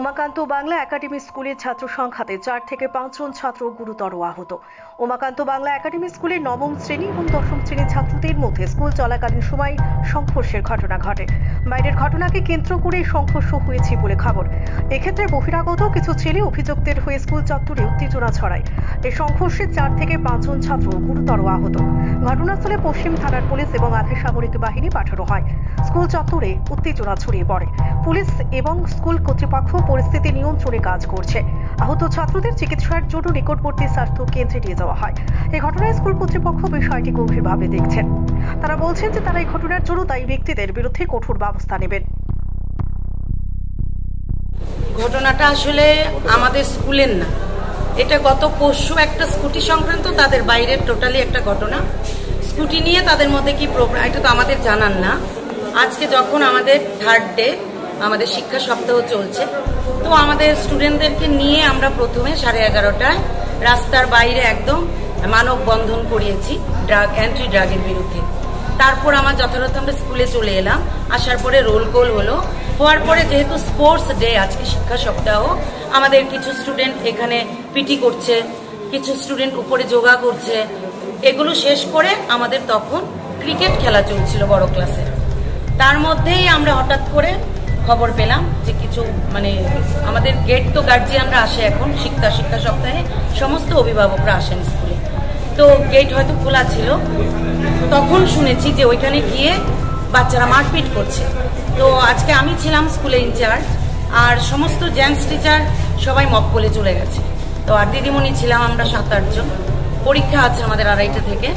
Umakanta Bangla academy স্কুলের ছাত্র সংঘাতে 4 থেকে 5 জন ছাত্র গুরুতর আহত। উমাকান্ত বাংলা একাডেমি স্কুলের নবম শ্রেণী এবং দশম শ্রেণীর ছাত্রদের মধ্যে স্কুল চলাকালীন সময় সংঘর্ষের ঘটনা ঘটে। বাইরের ঘটনাকে কেন্দ্র করে সংঘর্ষ হয়েছে বলে খবর। এক্ষেত্রে বহিরাগত কিছু ছেলে অভিযুক্তের হয়ে স্কুল চত্বরে উত্তেজনা ছড়ায়। এই সংঘর্ষে 4 থেকে 5 জন ছাত্র গুরুতর আহত। ঘটনাস্থলে পশ্চিম থানার পুলিশ এবং আধা সামরিক বাহিনী পাঠানো হয়। স্কুল চত্বরে উত্তেজনা ছড়িয়ে পড়ে। পুলিশ এবং স্কুল কর্তৃপক্ষ পরিস্থিতি নিয়ন্ত্রণে কাজ করছে। আহত ছাত্রদের চিকিৎসার জন্য নিকটবর্তী স্বাস্থ্য কেন্দ্রে নিয়ে যাওয়া হয়। এই ঘটনায় স্কুল কর্তৃপক্ষ বিষয়টি গভীরভাবে দেখছেন। তারা বলছেন যে তারা এই ঘটনার জন্য দায়ী ব্যক্তিদের বিরুদ্ধে কঠোর ব্যবস্থা নেবেন। ঘটনাটা আসলে আমাদের স্কুলের না, এটা গত পরশু একটা স্কুটি সংক্রান্ত তাদের বাইরের টোটালি একটা ঘটনা। স্কুটি নিয়ে তাদের মধ্যে কি প্রবলেম এটা তো আমাদের জানান না। আজকে যখন আমাদের 3rd ডে, আমাদের শিক্ষা সপ্তাহ চলছে, তো আমাদের স্টুডেন্টদেরকে নিয়ে আমরা প্রথমে 11:30টায় রাস্তার বাইরে একদম মানববন্ধন করিয়েছি অ্যান্টি ড্রাগের বিরুদ্ধে। তারপর আমার যথাযথ আমরা স্কুলে চলে এলাম। আসার পরে রোল কল হওয়ার পরে যেহেতু স্পোর্টস ডে, আজকে শিক্ষা সপ্তাহ, আমাদের কিছু স্টুডেন্ট এখানে পিটি করছে, কিছু স্টুডেন্ট উপরে যোগা করছে। এগুলো শেষ করে আমাদের তখন ক্রিকেট খেলা চলছিল বড় ক্লাসে। তার মধ্যেই আমরা হঠাৎ করে খবর পেলাম যে কিছু আমাদের গেট তো গার্জিয়ানরা আসে এখন শিক্ষা সপ্তাহে, সমস্ত অভিভাবকরা আসেন স্কুলে, তো গেট হয়তো খোলা ছিল। তখন শুনেছি যে ওইখানে গিয়ে বাচ্চারা মারপিট করছে। তো আজকে আমি ছিলাম স্কুলে ইনচার্জ, আর সমস্ত জেন্টস টিচার সবাই মক্কলে চলে গেছে। তো আর দিদিমণি ছিলাম আমরা 7-8 জন। পরীক্ষা আছে আমাদের 2:30 থেকে।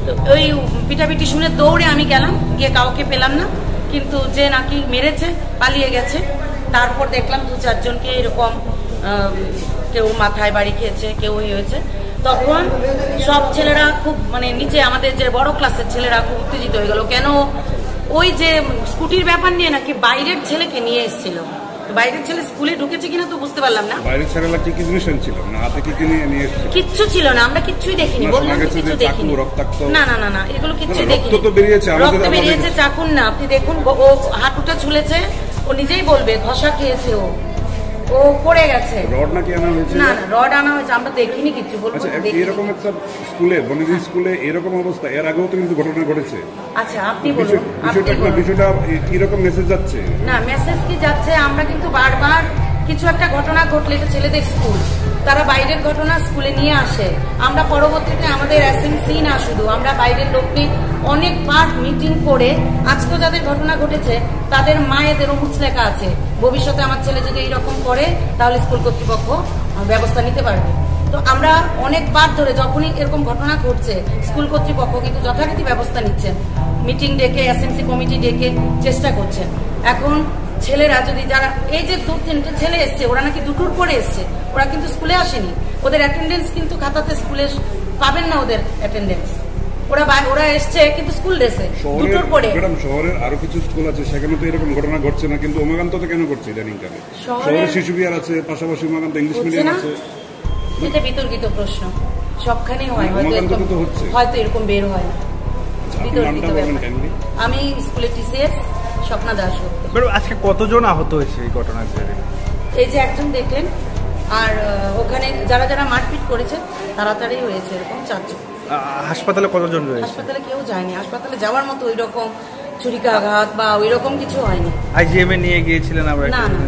তো ওই পিটাপিটি শুনে দৌড়ে আমি গেলাম, গিয়ে কাউকে পেলাম না, কিন্তু যে নাকি মেরেছে পালিয়ে গেছে। তারপর দেখলাম 2-4 জনকে এরকম, কেউ মাথায় বাড়ি খেয়েছে, কেউ হয়েছে। তখন সব ছেলেরা খুব নিচে আমাদের যে বড় ক্লাসের ছেলেরা খুব উত্তেজিত হয়ে গেল। কেন ওই যে স্কুটির ব্যাপার নিয়ে নাকি বাইরের ছেলেকে নিয়ে এসেছিল। বাইরের ছেলে স্কুলে ঢুকেছে কিনা তো বুঝতে পারলাম না। বাইরের ছেলেরা কি মিশন ছিল না, হাতে কি নিয়ে এসেছিল? কিচ্ছু ছিল না, আমরা কিচ্ছুই দেখিনি। বললাম কিছু দেখিনি। না না না না, এগুলো কিচ্ছুই দেখিনি। রক্ত তো বেরিয়েছে, রক্ত বেরিয়েছে, চাকুন না। আপনি দেখুন, ও হাঁটুটা ছুলেছে, ও নিজেই বলবে ঘষা খেয়েছে, ও পড়ে গেছে। রড নাকি আনা হয়েছে? না না, রড আনা হয়েছে, আমরা দেখিনি কিছু। বলবো এরকম একটা স্কুলে, বনিদি স্কুলে এরকম অবস্থা এর আগেও তো কিন্তু ঘটনা ঘটেছে। আচ্ছা, আপনি বলুন বিষয়টা কিরকম মেসেজ যাচ্ছে? না, মেসেজ কি যাচ্ছে, আমরা কিন্তু বারবার কিছু একটা ঘটনা ঘটলে, এটা ছেলেদের স্কুল, তারা বাইরের ঘটনা স্কুলে নিয়ে আসে। আমরা পরবর্তীতে আমাদের এসএমসি না শুধু, আমরা বাইরের লোককে অনেকবার মিটিং করে, আজকেও যাদের ঘটনা ঘটেছে তাদের মায়েদেরও মুচলেখা আছে, ভবিষ্যতে আমার ছেলে যদি এইরকম করে তাহলে স্কুল কর্তৃপক্ষ ব্যবস্থা নিতে পারবে। তো আমরা অনেকবার ধরে যখনই এরকম ঘটনা ঘটছে, স্কুল কর্তৃপক্ষ কিন্তু যথারীতি ব্যবস্থা নিচ্ছেন। মিটিং ডেকে, এসএমসি কমিটি ডেকে চেষ্টা করছেন। এখন ছেলেরা যদি, যারা এই যে 2-3টে ছেলে এসছে, ওরা নাকি 2টোর পরে এসছে, ওরা কিন্তু স্কুলে আসেনি। ওদের অ্যাটেন্ডেন্স কিন্তু খাতাতে স্কুলে পাবেন না, ওদের অ্যাটেন্ডেন্স। ওরা এসছে কিন্তু স্কুল ড্রেসে 2টোর পরে। শহরের আরো কিছু স্কুল আছে, সেখানে তো এরকম ঘটনা ঘটছে না, কিন্তু উমাকান্ততে কেন ঘটছে ইদানিং কালে? শহরে শিশু বিহার আছে, পাশাপাশি উমাকান্ত ইংলিশ মিডিয়াম আছে। এটা বিতর্কিত প্রশ্ন, সবখানেই হয়, হয়তো এরকম বের হয়। বিতর্কিত ব্যাপার। আমি স্কুলের টিসিএস স্বপ্না দাস। আজকে কতজন আহত হয়েছে এই ঘটনার? এই যে একজন দেখলেন, আর ওখানে যারা যারা মারপিট করেছে তাড়াতাড়ি হয়েছে এরকম 4 জন। হাসপাতালে কতজন রয়েছে? হাসপাতালে কেউ যায়নি, হাসপাতালে যাওয়ার মতো ওই রকম ছুরিকাঘাত বা ওই রকম কিছু হয়নি। আইজিএম এ নিয়ে গিয়েছিলেন? আমরা না না,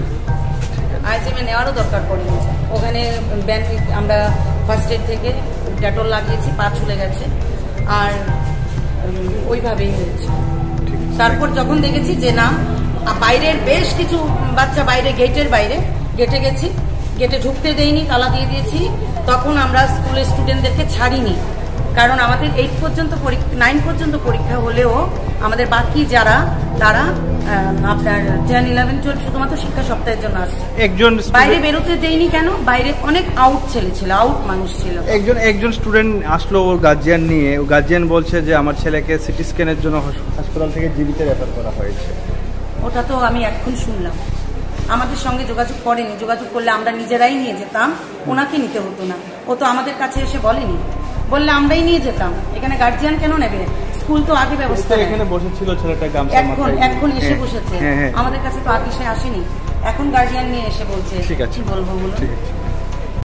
আইজিএম এ নেওয়ারও দরকার পড়েনি। ওখানে আমরা ফার্স্ট এড থেকে ডেটল লাগিয়েছি, পা ছুলে গেছে, আর ওইভাবেই হয়েছে। তারপর যখন দেখেছি যে না, বাইরের বেশ কিছু বাচ্চা বাইরে, গেটে গেছি, গেটে ঢুকতে দেইনি, তালা দিয়ে দিয়েছি। তখন আমরা স্কুলের স্টুডেন্টদেরকে ছাড়িনি, কারণ আমাদের 9 পর্যন্ত পরীক্ষা হলেও আমাদের বাকি যারা, তারা আপনার 10, 11, 12 শুধুমাত্র শিক্ষা সপ্তাহের জন্য আসছে। বাইরে বেরোতে দেইনি কেন? বাইরে অনেক আউট ছেলে ছিল, আউট মানুষ ছিল। একজন স্টুডেন্ট আসলো ওর গার্জিয়ান নিয়ে, ও গার্জিয়ান বলছে যে আমার ছেলেকে সিটি স্ক্যানের জন্য হাসপাতাল থেকে জীবিত রেফার করা হয়েছে। ওটা তো আমি এখন শুনলাম, আমাদের সঙ্গে যোগাযোগ করেনি। যোগাযোগ করলে আমরা নিজেরাই নিয়ে যেতাম, ওনাকে নিতে হতো না। ও তো আমাদের কাছে এসে বলেনি, বললে আমরাই নিয়ে যেতাম। এখানে গার্জিয়ান কেন নেবে? স্কুল তো আগে ব্যবস্থা, এখানে বসেছিল ছেলেটা, এখন এসে বসেছে, আমাদের কাছে তো আগে সে আসেনি। এখন গার্জিয়ান নিয়ে এসে বলছে ঠিক আছে। কি বলবো বলুন। ঠিক আছে।